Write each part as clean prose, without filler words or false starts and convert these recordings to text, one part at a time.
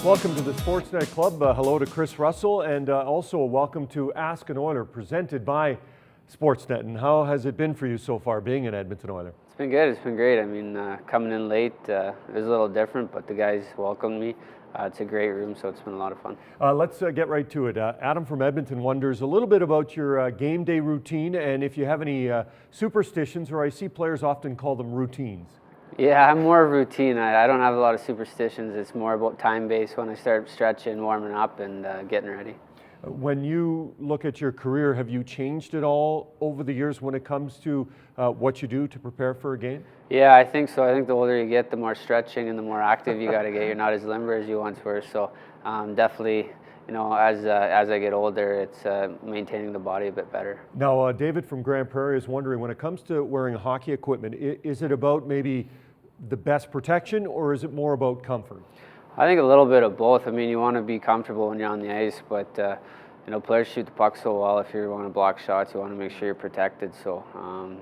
Welcome to the Sportsnet Club. Hello to Kris Russell, and also a welcome to Ask an Oiler, presented by Sportsnet. And how has it been for you so far, being an Edmonton Oiler? It's been good. It's been great. I mean, coming in late, it was a little different, but the guys welcomed me. It's a great room, so it's been a lot of fun. Let's get right to it. Adam from Edmonton wonders a little bit about your game day routine, and if you have any superstitions, or I see players often call them routines. Yeah, I'm more of routine. I don't have a lot of superstitions. It's more about time-based when I start stretching, warming up, and getting ready. When you look at your career, have you changed at all over the years when it comes to what you do to prepare for a game? Yeah, I think so. I think the older you get, the more stretching and the more active you got to get. You're not as limber as you once were. So definitely, you know, as I get older, it's maintaining the body a bit better. Now, David from Grand Prairie is wondering, when it comes to wearing hockey equipment, is it about maybe the best protection, or is it more about comfort? I think a little bit of both. I mean, you want to be comfortable when you're on the ice, but you know, players shoot the puck so well. If you want to block shots, you want to make sure you're protected. So,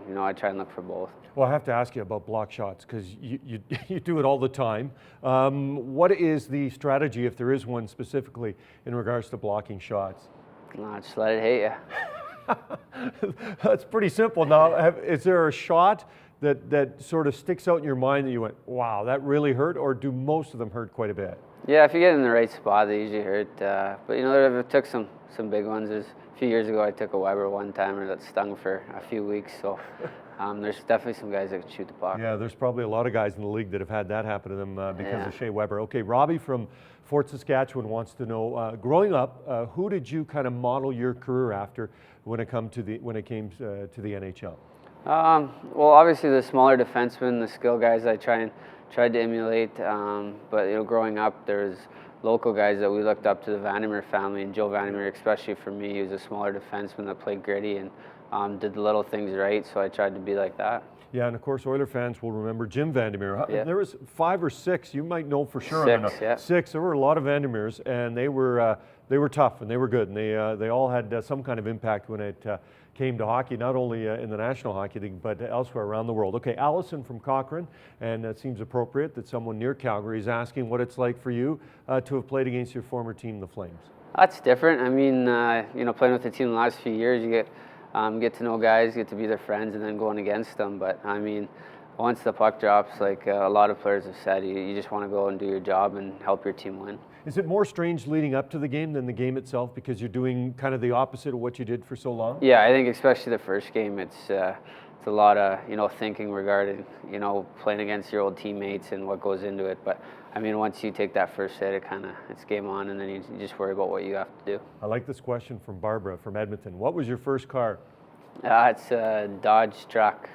you know, I try and look for both. Well, I have to ask you about block shots, because you do it all the time. What is the strategy, if there is one specifically, in regards to blocking shots? Just let it hit you. That's pretty simple. Now, is there a shot that sort of sticks out in your mind that you went, wow, that really hurt, or do most of them hurt quite a bit? Yeah, if you get in the right spot, they usually hurt. But you know, I've took some big ones. A few years ago, I took a Weber one-timer that stung for a few weeks. So there's definitely some guys that can shoot the puck. Yeah, there's probably a lot of guys in the league that have had that happen to them because of Shea Weber. Okay, Robbie from Fort Saskatchewan wants to know, growing up, who did you kind of model your career after when it came to the NHL? Well, obviously the smaller defensemen, the skill guys, I tried to emulate. But you know, growing up, there's local guys that we looked up to, the Vandermeer family, and Joe Vandermeer, especially for me, he was a smaller defenseman that played gritty and did the little things right. So I tried to be like that. Yeah, and of course, Oiler fans will remember Jim Vandermeer. Yeah. There was 5 or 6. You might know for sure. 6, yeah. 6. There were a lot of Vandermeers, and they were tough and they were good, and they all had some kind of impact when it came to hockey, not only in the National Hockey League, but elsewhere around the world. Okay, Allison from Cochrane, and it seems appropriate that someone near Calgary is asking what it's like for you to have played against your former team, the Flames. That's different. I mean, you know, playing with the team the last few years, you get to know guys, get to be their friends, and then going against them. But I mean, once the puck drops, like a lot of players have said, you just want to go and do your job and help your team win. Is it more strange leading up to the game than the game itself, because you're doing kind of the opposite of what you did for so long? Yeah, I think especially the first game, it's a lot of, you know, thinking regarding, you know, playing against your old teammates and what goes into it. But I mean, once you take that first hit, it's game on, and then you just worry about what you have to do. I like this question from Barbara from Edmonton. What was your first car? It's a Dodge truck.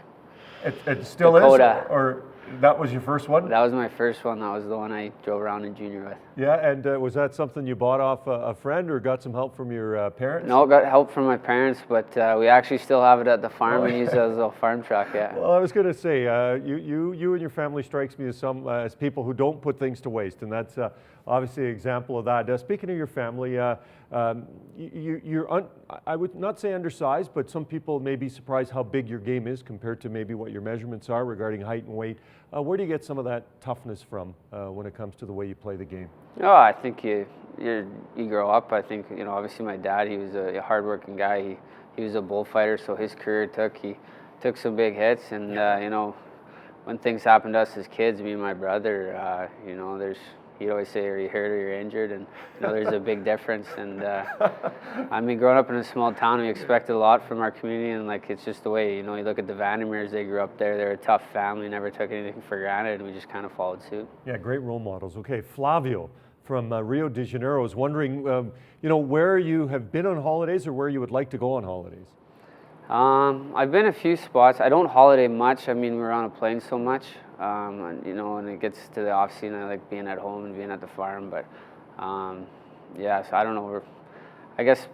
It still Dakota. is? Or that was your first one? That was my first one. That was the one I drove around in junior with. Yeah, and was that something you bought off a friend, or got some help from your parents? No, got help from my parents, but we actually still have it at the farm and use it as a little farm truck, yeah. Well, I was going to say, you and your family strikes me as people who don't put things to waste, and that's obviously an example of that. Speaking of your family, I would not say undersized, but some people may be surprised how big your game is compared to maybe what your measurements are regarding height and weight. Where do you get some of that toughness from when it comes to the way you play the game? Oh, I think you grow up. I think, you know, obviously my dad, he was a hardworking guy. He was a bullfighter, so his career he took some big hits, and you know, when things happened to us as kids, me and my brother, you know, he'd always say, are you hurt or you're injured? And you know, there's a big difference. And I mean, growing up in a small town, we expected a lot from our community, and like, it's just the way, you know, you look at the Vandermeers, they grew up there, they're a tough family, never took anything for granted, and we just kind of followed suit. Yeah, great role models. Okay, Flavio from Rio de Janeiro is wondering, you know, where you have been on holidays, or where you would like to go on holidays? I've been a few spots. I don't holiday much. I mean, we're on a plane so much. And, you know, when it gets to the off season, I like being at home and being at the farm. But yeah, so I don't know. I guess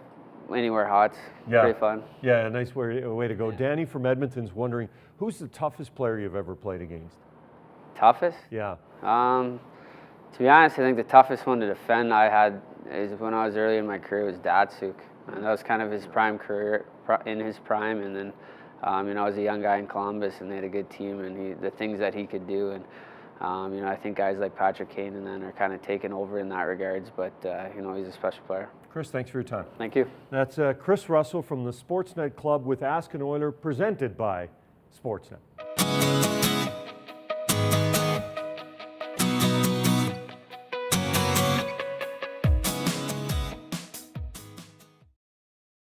anywhere hot's pretty fun. Yeah, a nice way to go. Danny from Edmonton's wondering, who's the toughest player you've ever played against? Toughest? Yeah. To be honest, I think the toughest one to defend I had is when I was early in my career was Datsuk. And that was kind of his prime career, in his prime. And then, you know, I was a young guy in Columbus, and they had a good team, and the things that he could do. And You know, I think guys like Patrick Kane and then are kind of taking over in that regards, but you know, he's a special player. Kris, thanks for your time. Thank you. That's Kris Russell from the Sportsnet Club with Ask an Oiler, presented by Sportsnet.